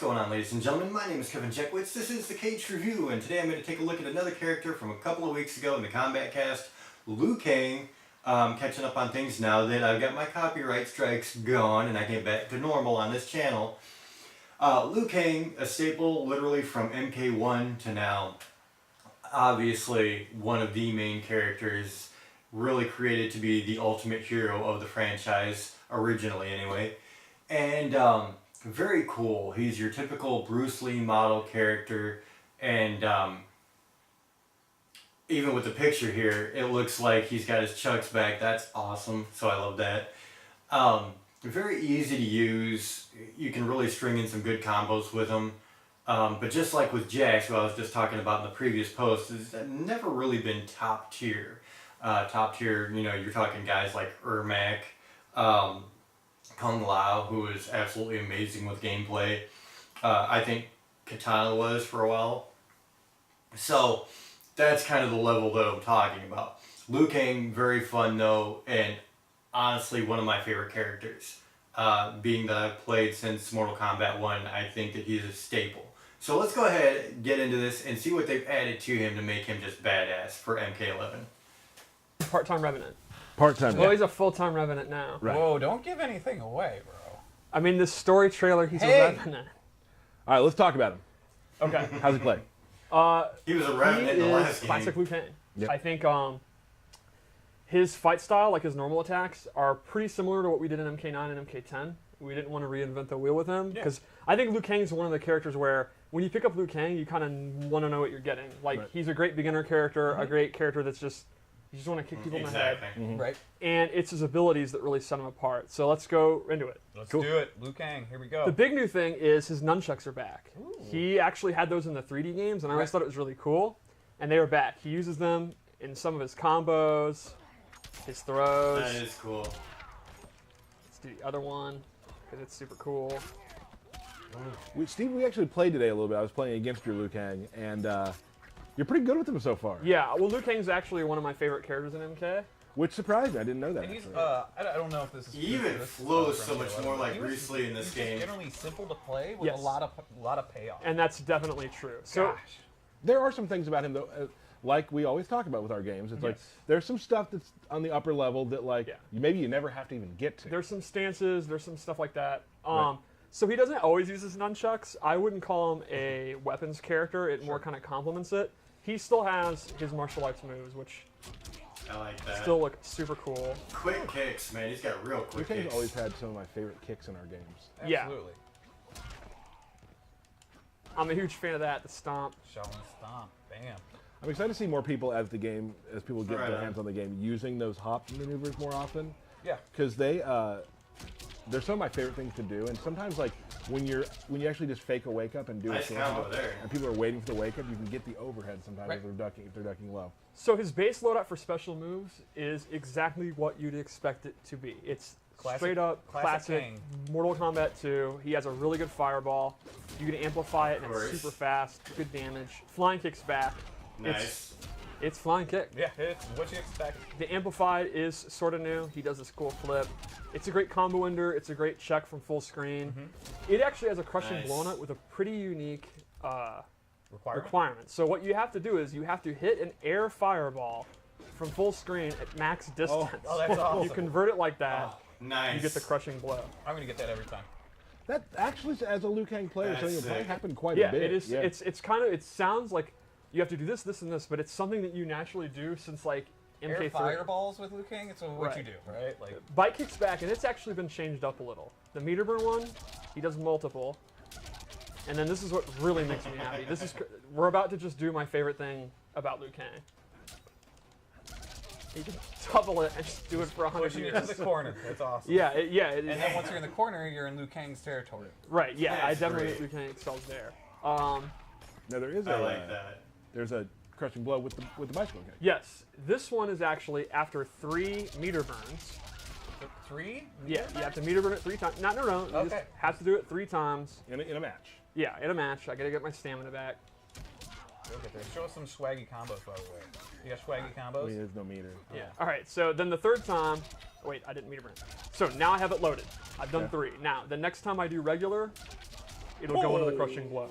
going on, ladies and gentlemen? My name is Kevin Jeckwitz. This is the Kaged Review, and today I'm going to take a look at another character from a couple of weeks ago in the Kombat Kast, Liu Kang. Catching up on things now that I've got my copyright strikes gone and I get back to normal on this channel. Liu Kang, a staple literally from MK1 to now. Obviously, one of the main characters, really created to be the ultimate hero of the franchise, originally anyway. And very cool. He's your typical Bruce Lee model character, and even with the picture here, it looks like he's got his chucks back. That's awesome, so I love that. Very easy to use. You can really string in some good combos with him. But just like with Jax, who I was just talking about in the previous post, has never really been top tier. Top tier, you know, you're talking guys like Ermac, Kung Lao, who is absolutely amazing with gameplay. I think Katana was for a while. So that's kind of the level that I'm talking about. Liu Kang, very fun though, and honestly one of my favorite characters. Being that I've played since Mortal Kombat 1, I think that he's a staple. So let's go ahead and get into this and see what they've added to him to make him just badass for MK11. Part-time Revenant. Part-time. Well, he's a full-time Revenant now. Right. Whoa, don't give anything away, bro. I mean, the story trailer, he's a Revenant. All right, let's talk about him. Okay. How's he play? He was a Revenant in the last game. Classic Liu Kang. Yep. I think his fight style, like his normal attacks, are pretty similar to what we did in MK9 and MK10. We didn't want to reinvent the wheel with him, because I think Liu Kang is one of the characters where when you pick up Liu Kang, you kind of want to know what you're getting. Like, he's a great beginner character, a great character that's just, you just want to kick people in the head. Right. And it's his abilities that really set him apart. So let's go into it. Let's do it. Liu Kang, here we go. The big new thing is his nunchucks are back. Ooh. He actually had those in the 3D games, and I always thought it was really cool. And they are back. He uses them in some of his combos, his throws. That is cool. Let's do the other one, because it's super cool. Steve, we actually played today a little bit. I was playing against your Liu Kang, and you're pretty good with him so far. Yeah, well, Liu Kang's actually one of my favorite characters in MK. Which surprised me. I didn't know that. And he's, I don't know if this is. He even flows so much more like Bruce Lee in this game. Generally simple to play with a lot of payoff. And that's definitely true. So, There are some things about him though, like we always talk about with our games. It's like there's some stuff that's on the upper level that maybe you never have to even get to. There's some stances. There's some stuff like that. So he doesn't always use his nunchucks. I wouldn't call him a weapons character. It more kind of complements it. He still has his martial arts moves, which I like that. still look super cool. Quick kicks, man. He's got real quick Liu Kang's kicks. always had some of my favorite kicks in our games. Absolutely. I'm a huge fan of that. The stomp. Shaolin stomp. Bam. I'm excited to see more people as people get their hands on the game, using those hop maneuvers more often. Yeah. Because they're some of my favorite things to do, and sometimes like when you actually just fake a wake up and do a sword hop, and people are waiting for the wake up, you can get the overhead sometimes if they're ducking low. So his base loadout for special moves is exactly what you'd expect it to be. It's straight up classic Mortal Kombat 2. He has a really good fireball. You can amplify it, and it's super fast, good damage. Flying kick's back. Nice. It's flying kick. Yeah, it's what you expect. The amplified is sort of new. He does this cool flip. It's a great combo ender. It's a great check from full screen. It actually has a crushing blow on it with a pretty unique requirement. So what you have to do is you have to hit an air fireball from full screen at max distance. Oh, that's awesome. You convert it like that. Oh, nice. You get the crushing blow. I'm going to get that every time. That actually, as a Liu Kang player, something that happened quite a Yeah, bit. it is. Yeah. It's kind of. It sounds like you have to do this, this, and this, but it's something that you naturally do since like MK3. Air fireballs with Liu Kang. It's what you do, right? Like bite kicks back, and it's actually been changed up a little. The meter burn one, he does multiple, and then this is what really makes me happy. We're about to just do my favorite thing about Liu Kang. You can double it and just do it for 100 push you years. into the corner. That's awesome. Yeah, And then once you're in the corner, you're in Liu Kang's territory. Right. Yeah, I That's definitely great. think Liu Kang excels there. Now there is I like that. There's a crushing blow with the bicycle kick. Yes, this one is actually after 3 meter burns. 3? Yeah, you have to meter burn it 3 times. No. You just have to do it 3 times. In a match. Yeah, in a match. I gotta get my stamina back. Look at this. Show us some swaggy combos, by the way. You got swaggy combos? I mean, there's no meter. Yeah. All right. So then the 3rd time. Wait, I didn't meter burn. So now I have it loaded. I've done 3. Now the next time I do regular, it'll go into the crushing blow.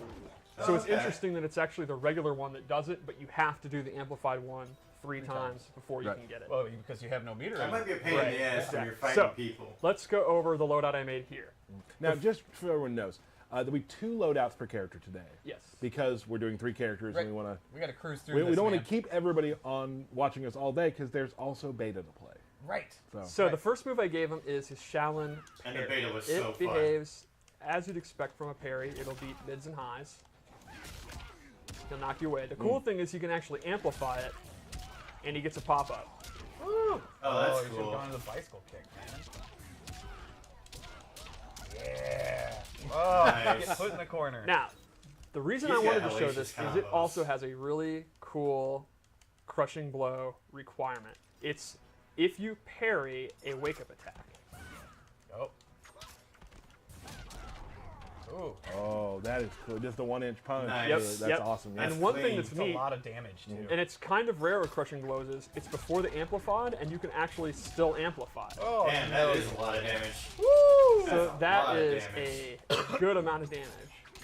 So it's Okay. interesting that it's actually the regular one that does it, but you have to do the amplified one 3 times before you Right. can get it. Well, because you have no meter. That might be a pain Right, in the ass when exactly. you're fighting So- people. Let's go over the loadout I made here. Now, just so everyone knows, there'll be 2 loadouts per character today. Yes. Because we're doing 3 characters Right. and we want We got to cruise through to. this, We don't want man. to keep everybody on watching us all day because there's also beta to play. Right. So Right. the first move I gave him is his Shaolin And the parry. beta was It so fun. behaves as you'd expect from a parry. It'll beat mids and highs. He'll knock you away. The cool thing is he can actually amplify it, and he gets a pop-up. Oh, that's you should have cool. gone to the bicycle kick, man. Yeah. Oh, Nice. get put in the corner. Now, the reason He's I wanted got to show hellacious this is it combos. also has a really cool crushing blow requirement. It's if you parry a wake-up attack. Oh. Ooh. Oh, that is cool. Just the 1-inch punch. Nice. Yep, That's yep. awesome. Yeah. That's And one clean. thing that's It's a neat, lot of damage, too. and it's kind of rare with crushing blows, is it's before the amplified, and you can actually still amplify. Oh, Damn, no. that is a lot of damage. So That's a that lot of is damage. a good amount of damage.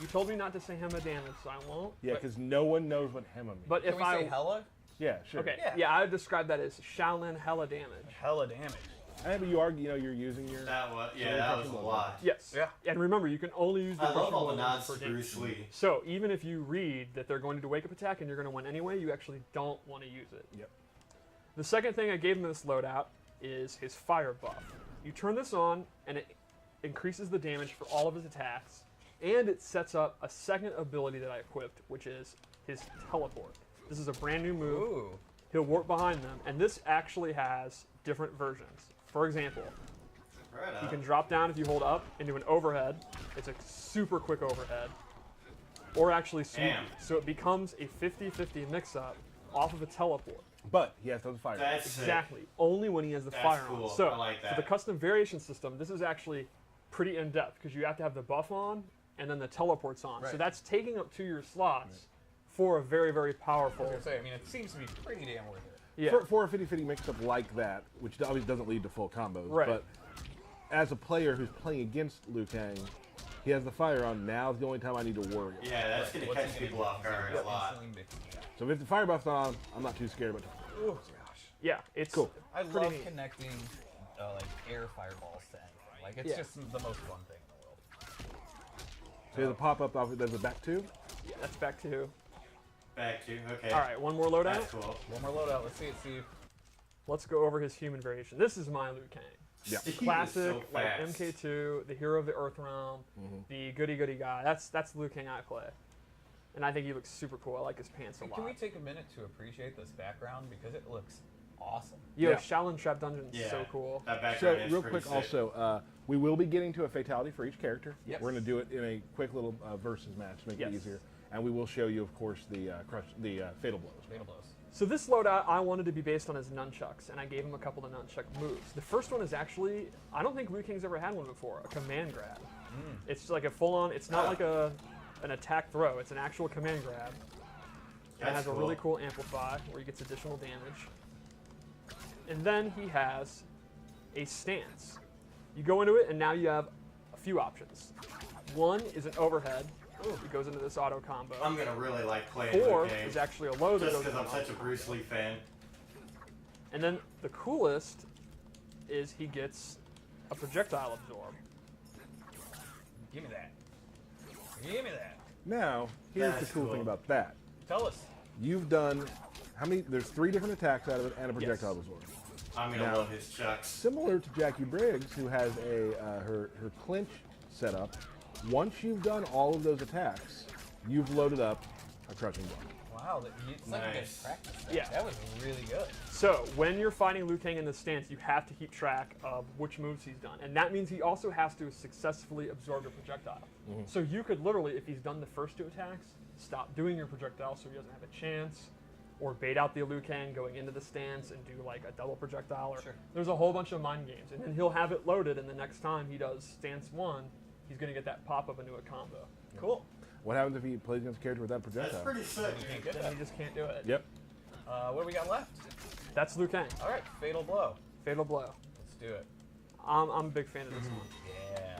You told me not to say hema damage, so I won't. Yeah, because no one knows what Hema means. But Can if we I say hella? yeah, sure. okay, Yeah. yeah, I would describe that as Shaolin hella damage. Hella damage. But you are, you're using your. That was, yeah, that was a lot. Yes. Yeah. And remember, you can only use the I love crushing all the blows nods for to damage. Bruce Lee. So even if you read that they're going to do wake up attack and you're going to win anyway, you actually don't want to use it. Yep. The second thing I gave him in this loadout is his fire buff. You turn this on and it increases the damage for all of his attacks, and it sets up a second ability that I equipped, which is his teleport. This is a brand new move. Ooh. He'll warp behind them, and this actually has different versions. For example, Right you on. can drop down if you hold up into an overhead. It's a super quick overhead. Or actually sweep. Damn. So it becomes a 50-50 mix-up off of a teleport. But he has those fire. That's sick. Exactly. Only when he has the That's fire cool. on. So I like for that. the custom variation system, this is actually pretty in-depth because you have to have the buff on and then the teleport's on. So Right. that's taking up 2 of your slots for a very, very I was powerful. gonna say, I mean, it seems to be pretty damn worth it. Yeah. For a 50-50 mix-up like that, which obviously doesn't lead to full combos, Right. but as a player who's playing against Liu Kang, he has the fire on. Now's the only time I need to worry. Yeah, that's going to What's catch he gonna people do? off guard a lot. Instantly mix it up. So if the fire buff's on, I'm not too scared about it. Oh gosh. Yeah, it's Cool. I pretty love neat. connecting like air fireballs to anything. Like it's Yeah. just the most fun thing in the world. So there's a pop-up off it, there's a back two. Yeah, that's back to. Back to, okay. All right, one more loadout. That's cool. One more loadout. Let's see it, Steve. Let's go over his human variation. This is my Liu Kang. Yeah. Steve is Classic, so like fast. MK2, the hero of the Earth Realm, the goody guy. That's the Liu Kang I play, and I think he looks super cool. I like his pants a lot. Can we take a minute to appreciate this background because it looks awesome. Yo, Yeah. Shaolin Trap Dungeon is Yeah. so cool. That So background is real pretty quick, sick. also, we will be getting to a fatality for each character. Yes. We're going to do it in a quick little versus match to make Yes. it easier, and we will show you, of course, the fatal blows. Fatal blows. So this loadout I wanted to be based on his nunchucks, and I gave him a couple of nunchuck moves. The first one is actually, I don't think Liu Kang's ever had one before, a command grab. It's like a full-on, it's not like an attack throw, it's an actual command grab. And it That's has a cool. really cool amplify where he gets additional damage. And then he has a stance. You go into it, and now you have a few options. One is an overhead. It goes into this auto combo. I'm going to really like playing Four Liu Kang. is actually a low that Just goes because into I'm an such a Bruce Lee fan. And then the coolest is he gets a projectile absorb. Give me that. Give me that. Now, here's That's the cool cool. thing about that. Tell us. You've done how many? There's 3 different attacks out of it and a projectile absorb. I'm going to Now- love his chucks. Similar to Jackie Briggs, who has her clinch set up. Once you've done all of those attacks, you've loaded up a crushing blow. Wow, it's like a good Nice. practice. Yeah. That was really good. So when you're fighting Liu Kang in this stance, you have to keep track of which moves he's done. And that means he also has to successfully absorb your projectile. So you could literally, if he's done the first 2 attacks, stop doing your projectile so he doesn't have a chance, or bait out the Liu Kang going into the stance and do like a double projectile. Or Sure. There's a whole bunch of mind games. And then he'll have it loaded, and the next time he does stance 1, he's going to get that pop-up into a combo. Cool. What happens if he plays against a character with that projectile? That's pretty sick. You can't get Then that. he just can't do it. Yep. What do we got left? That's Liu Kang. All right, fatal blow. Fatal blow. Let's do it. I'm a big fan of this one. Yeah.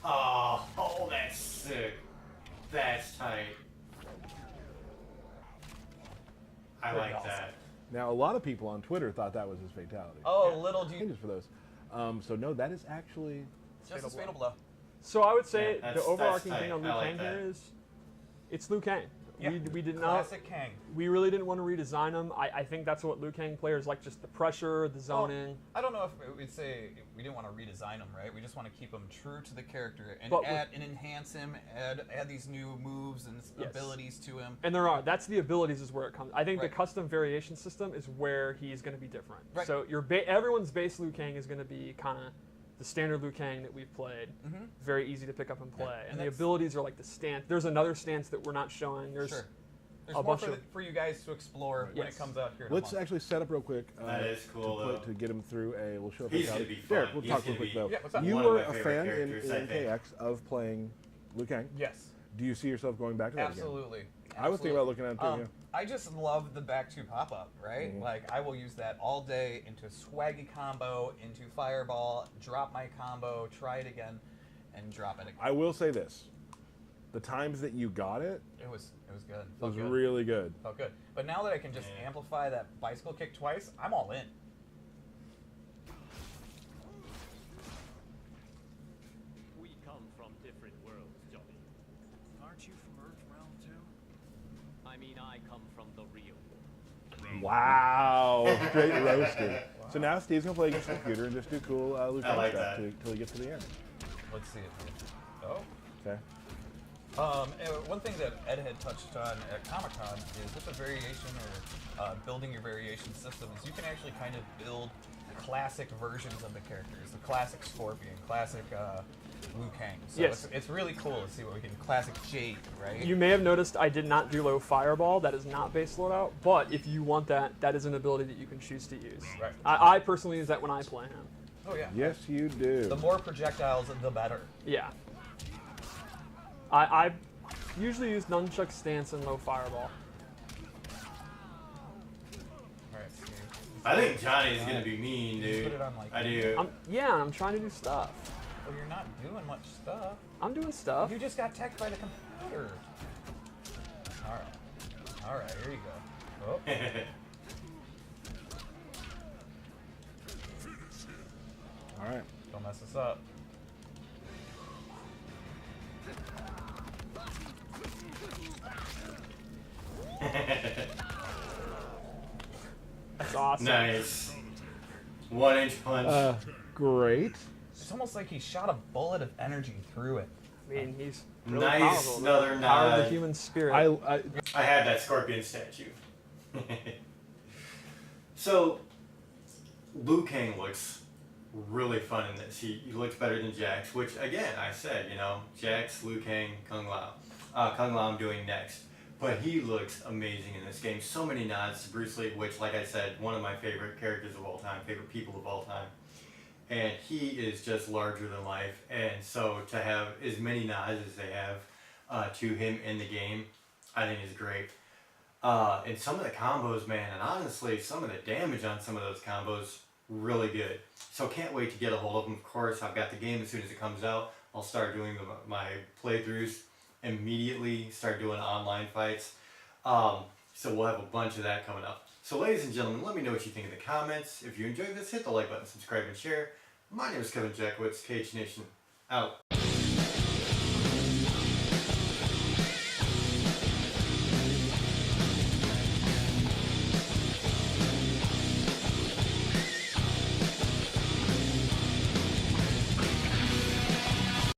Oh, that's sick. That's tight. I Pretty like awesome. that. Now, a lot of people on Twitter thought that was his fatality. Oh, little do you... Changes for those. So no, that is actually. Just a fatal blow. So I would say Yeah, the that's overarching tight. thing on Liu I like Kang that. here is, it's Liu Kang. Yeah. We did not. Classic Kang. We really didn't want to redesign him. I think that's what Liu Kang players like, just the pressure, the zoning. Well, I don't know if we'd say we didn't want to redesign him, right? We just want to keep him true to the character and But add and enhance him, add these new moves and Yes. abilities to him. And that's the abilities is where it comes. I think Right. the custom variation system is where he's going to be different. Right. So everyone's base Liu Kang is going to be kind of the standard Liu Kang that we've played. Mm-hmm. Very easy to pick up and play. And And the that's- abilities are like the stance. There's another stance that we're not showing. There's Sure. There's a more bunch of- for you guys to explore when Yes. it comes out here in a Let's month. actually set up real quick. That is cool, though. To get him through a. We'll show up. He's fatality. gonna be fun. Derek, we'll He's talk gonna real quick be though. Yeah, what's up? You one of were my a favorite fan in characters, I think. MKX of playing Liu Kang. Yes. Do you see yourself going back to that again? Absolutely. I was thinking about looking at it too. Yeah. I just love the back two pop-up, right? Mhm. Like, I will use that all day into swaggy combo, into fireball, drop my combo, try it again, and drop it again. I will say this: the times that you got it, It was good. it Felt was good. really good. Felt good. But now that I can just Yeah. amplify that bicycle kick twice, I'm all in. We come from different worlds, Johnny. Aren't you from Earth Realm too? I mean, I come from the real world. Wow, straight roasted. So now Steve's gonna play against the computer and just do cool Liu I Kang like stuff that. till he gets to the end. Let's see it here. Oh. Okay. One thing that Ed had touched on at Comic-Con is with the variation or building your variation system is you can actually kind of build classic versions of the characters. The classic Scorpion, classic Liu Kang. So Yes. it's really cool to see what we can. Classic Jade, right? You may have noticed I did not do low fireball. That is not base loadout. But if you want that, that is an ability that you can choose to use. Right. I personally use that when I play him. Oh yeah. Yes, you do. The more projectiles, the better. Yeah. I usually use Nunchuck stance and low fireball. All right, Steve. I think Johnny's gonna be mean, You dude. put it on like. I do. I'm trying to do stuff. Well, you're not doing much stuff. I'm doing stuff. You just got teched by the computer. All right. All right. Here you go. Oh. All right. Don't mess this up. That's awesome. Nice. 1-inch punch. Great. It's almost like he shot a bullet of energy through it. I mean, he's really Nice, powerful. another The power of the nod. human spirit. I had that scorpion statue. So, Liu Kang looks really fun in this. He looks better than Jax, which again, I said, Jax, Liu Kang, Kung Lao. Kung Lao I'm doing next. But he looks amazing in this game. So many nods to Bruce Lee, which, like I said, one of my favorite characters of all time, favorite people of all time. And he is just larger than life. And so to have as many nods as they have to him in the game, I think is great. And some of the combos, man, and honestly, some of the damage on some of those combos, really good. So can't wait to get a hold of them. Of course, I've got the game as soon as it comes out. I'll start doing my playthroughs immediately, start doing online fights. So we'll have a bunch of that coming up. So ladies and gentlemen, let me know what you think in the comments. If you enjoyed this, hit the like button, subscribe, and share. My name is Kevin Jackowitz, Kaged Nation, out.